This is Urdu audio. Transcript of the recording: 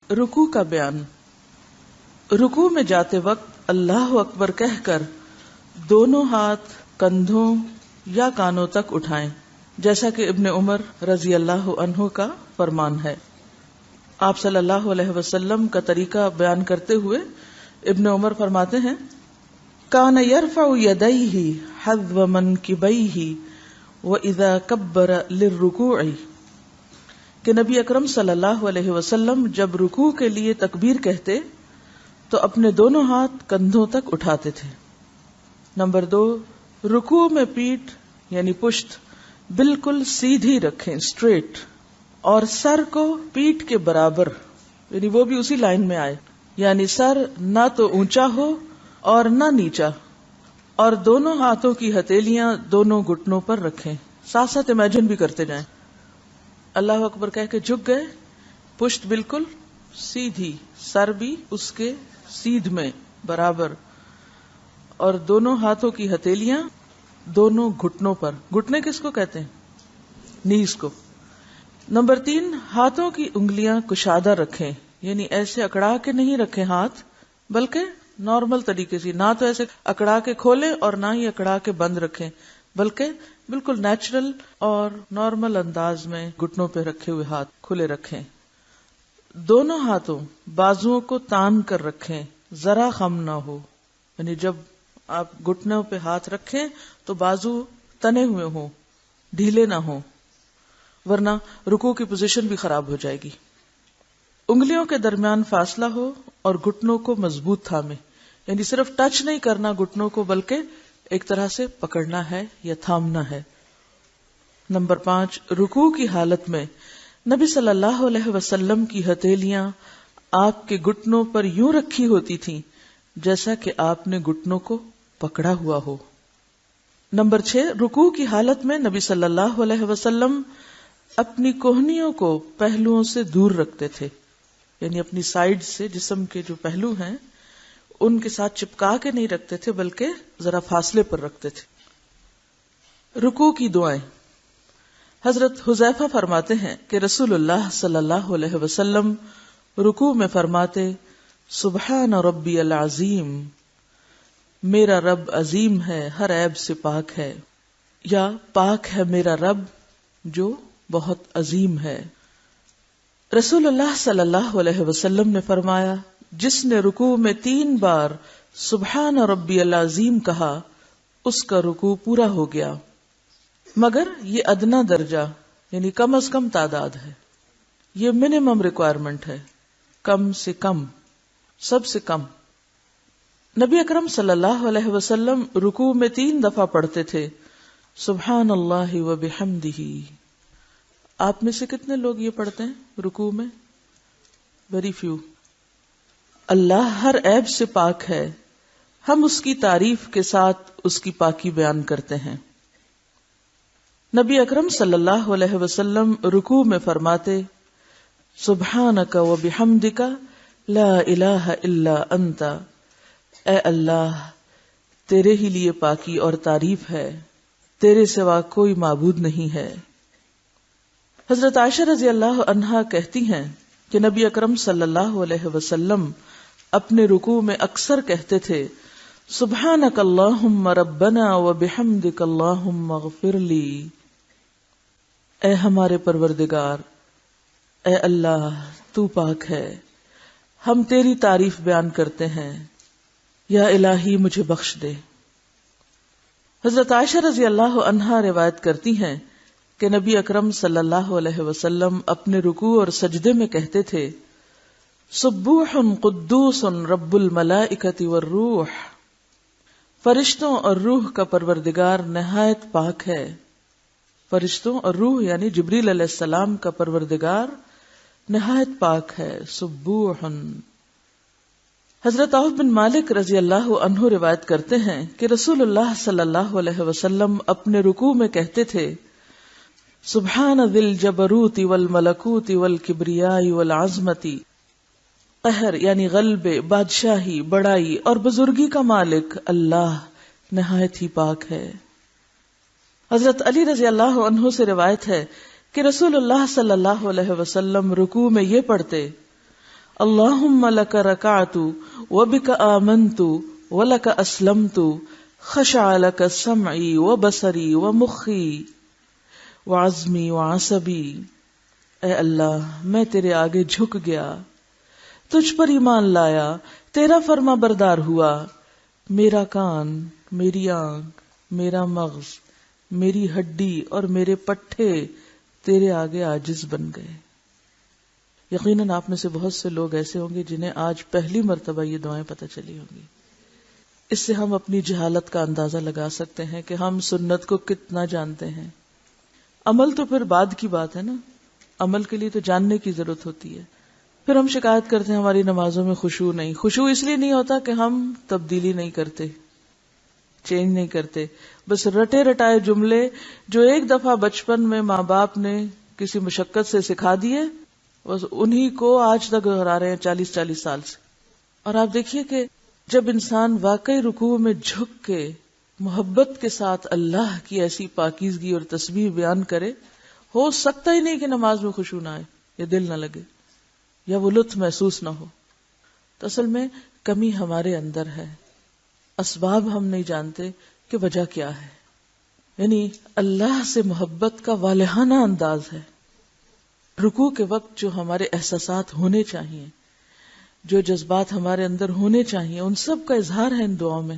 رکوع کا بیان۔ رکوع میں جاتے وقت اللہ اکبر کہہ کر دونوں ہاتھ کندھوں یا کانوں تک اٹھائیں، جیسا کہ ابن عمر رضی اللہ عنہ کا فرمان ہے۔ آپ صلی اللہ علیہ وسلم کا طریقہ بیان کرتے ہوئے ابن عمر فرماتے ہیں، کان یرفع یدیہ حذو منکبیہ واذا کبر للرکوع، کہ نبی اکرم صلی اللہ علیہ وسلم جب رکوع کے لیے تکبیر کہتے تو اپنے دونوں ہاتھ کندھوں تک اٹھاتے تھے۔ نمبر 2، رکوع میں پیٹھ یعنی پشت بالکل سیدھی رکھیں، اسٹریٹ، اور سر کو پیٹھ کے برابر، یعنی وہ بھی اسی لائن میں آئے، یعنی سر نہ تو اونچا ہو اور نہ نیچا، اور دونوں ہاتھوں کی ہتھیلیاں دونوں گھٹنوں پر رکھیں۔ ساتھ ساتھ امیجن بھی کرتے جائیں، اللہ اکبر کہہ کے جھک گئے، پشت بالکل سیدھی، سر بھی اس کے سیدھ میں برابر، اور دونوں ہاتھوں کی ہتھیلیاں دونوں گھٹنوں پر۔ گھٹنے کس کو کہتے ہیں؟ نیز کو۔ نمبر 3، ہاتھوں کی انگلیاں کشادہ رکھیں، یعنی ایسے اکڑا کے نہیں رکھیں ہاتھ، بلکہ نارمل طریقے سے، نہ تو ایسے اکڑا کے کھولیں اور نہ ہی اکڑا کے بند رکھیں، بلکہ بالکل نیچرل اور نارمل انداز میں گھٹنوں پہ رکھے ہوئے ہاتھ کھلے رکھیں۔ دونوں ہاتھوں بازوؤں کو تان کر رکھیں، ذرا خم نہ ہو، یعنی جب آپ گھٹنوں پہ ہاتھ رکھیں تو بازو تنے ہوئے ہوں، ڈھیلے نہ ہوں، ورنہ رکوع کی پوزیشن بھی خراب ہو جائے گی۔ انگلیوں کے درمیان فاصلہ ہو اور گھٹنوں کو مضبوط تھامے، یعنی صرف ٹچ نہیں کرنا گھٹنوں کو، بلکہ ایک طرح سے پکڑنا ہے یا تھامنا ہے۔ نمبر 5، رکوع کی حالت میں نبی صلی اللہ علیہ وسلم کی ہتھیلیاں آپ کے گھٹنوں پر یوں رکھی ہوتی تھیں جیسا کہ آپ نے گھٹنوں کو پکڑا ہوا ہو۔ نمبر 6، رکوع کی حالت میں نبی صلی اللہ علیہ وسلم اپنی کوہنیوں کو پہلوؤں سے دور رکھتے تھے، یعنی اپنی سائیڈ سے جسم کے جو پہلو ہیں ان کے ساتھ چپکا کے نہیں رکھتے تھے، بلکہ ذرا فاصلے پر رکھتے تھے۔ رکوع کی دعائیں۔ حضرت حذیفہ فرماتے ہیں کہ رسول اللہ صلی اللہ علیہ وسلم رکوع میں فرماتے، سبحان ربی العظیم، میرا رب عظیم ہے، ہر عیب سے پاک ہے، یا پاک ہے میرا رب جو بہت عظیم ہے۔ رسول اللہ صلی اللہ علیہ وسلم نے فرمایا، جس نے رکوع میں 3 بار سبحان ربی العظیم کہا اس کا رکوع پورا ہو گیا، مگر یہ ادنا درجہ یعنی کم از کم تعداد ہے، یہ منیمم ریکوائرمنٹ ہے، کم سے کم، سب سے کم۔ نبی اکرم صلی اللہ علیہ وسلم رکوع میں 3 دفعہ پڑھتے تھے، سبحان اللہ و بحمدہ۔ آپ میں سے کتنے لوگ یہ پڑھتے ہیں رکوع میں؟ Very few. اللہ ہر عیب سے پاک ہے، ہم اس کی تعریف کے ساتھ اس کی پاکی بیان کرتے ہیں۔ نبی اکرم صلی اللہ علیہ وسلم رکوع میں فرماتے، سبحانک و بحمدک لا الہ الا انت، اے اللہ تیرے ہی لیے پاکی اور تعریف ہے، تیرے سوا کوئی معبود نہیں ہے۔ حضرت عائشہ رضی اللہ عنہا کہتی ہیں کہ نبی اکرم صلی اللہ علیہ وسلم اپنے رکوع میں اکثر کہتے تھے، سبحانک اللہم ربنا و بحمدک اللہم اغفر لی، اے ہمارے پروردگار، اے اللہ تو پاک ہے، ہم تیری تعریف بیان کرتے ہیں، یا الہی مجھے بخش دے۔ حضرت عائشہ رضی اللہ عنہا روایت کرتی ہیں کہ نبی اکرم صلی اللہ علیہ وسلم اپنے رکوع اور سجدے میں کہتے تھے، سبوح قدوس رب الملائکۃ والروح، فرشتوں اور روح کا پروردگار نہایت پاک ہے۔ فرشتوں اور روح یعنی جبریل علیہ السلام کا پروردگار نہایت پاک ہے، سبوح۔ حضرت عوف بن مالک رضی اللہ عنہ روایت کرتے ہیں کہ رسول اللہ صلی اللہ علیہ وسلم اپنے رکوع میں کہتے تھے، سبحان ذی الجبروت والملکوت والکبریاء والعظمت، قہر یعنی غلبے، بادشاہی، بڑائی اور بزرگی کا مالک اللہ نہایت ہی پاک ہے۔ حضرت علی رضی اللہ عنہ سے روایت ہے کہ رسول اللہ صلی اللہ علیہ وسلم رکوع میں یہ پڑھتے، اللہم لک رکعت وبک آمنت ولک اسلمت خشع لک سمعی وبصری ومخی وعزمی وعصبی. اے اللہ میں تیرے آگے جھک گیا، تجھ پر ایمان لایا، تیرا فرما بردار ہوا. میرا کان، میری آنکھ، میرا مغز، میری ہڈی اور میرے پٹھے تیرے آگے عاجز بن گئے. یقیناً آپ میں سے بہت سے لوگ ایسے ہوں گے جنہیں آج پہلی مرتبہ یہ دعائیں پتہ چلی ہوں گی. اس سے ہم اپنی جہالت کا اندازہ لگا سکتے ہیں کہ ہم سنت کو کتنا جانتے ہیں. عمل تو پھر بعد کی بات ہے نا، عمل کے لیے تو جاننے کی ضرورت ہوتی ہے. پھر ہم شکایت کرتے ہیں ہماری نمازوں میں خشوع نہیں. خشوع اس لیے نہیں ہوتا کہ ہم تبدیلی نہیں کرتے، چینج نہیں کرتے. بس رٹے رٹائے جملے جو ایک دفعہ بچپن میں ماں باپ نے کسی مشقت سے سکھا دیے، بس انہی کو آج تک دہرا رہے ہیں 40 سال سے. اور آپ دیکھیے کہ جب انسان واقعی رکوع میں جھک کے محبت کے ساتھ اللہ کی ایسی پاکیزگی اور تسبیح بیان کرے، ہو سکتا ہی نہیں کہ نماز میں خشوع نہ آئے یا دل نہ لگے یا وہ لطف محسوس نہ ہو. تو اصل میں کمی ہمارے اندر ہے، اسباب ہم نہیں جانتے کہ وجہ کیا ہے. یعنی اللہ سے محبت کا والہانہ انداز ہے. رکوع کے وقت جو ہمارے احساسات ہونے چاہیے، جو جذبات ہمارے اندر ہونے چاہیے، ان سب کا اظہار ہے ان دعاؤں میں.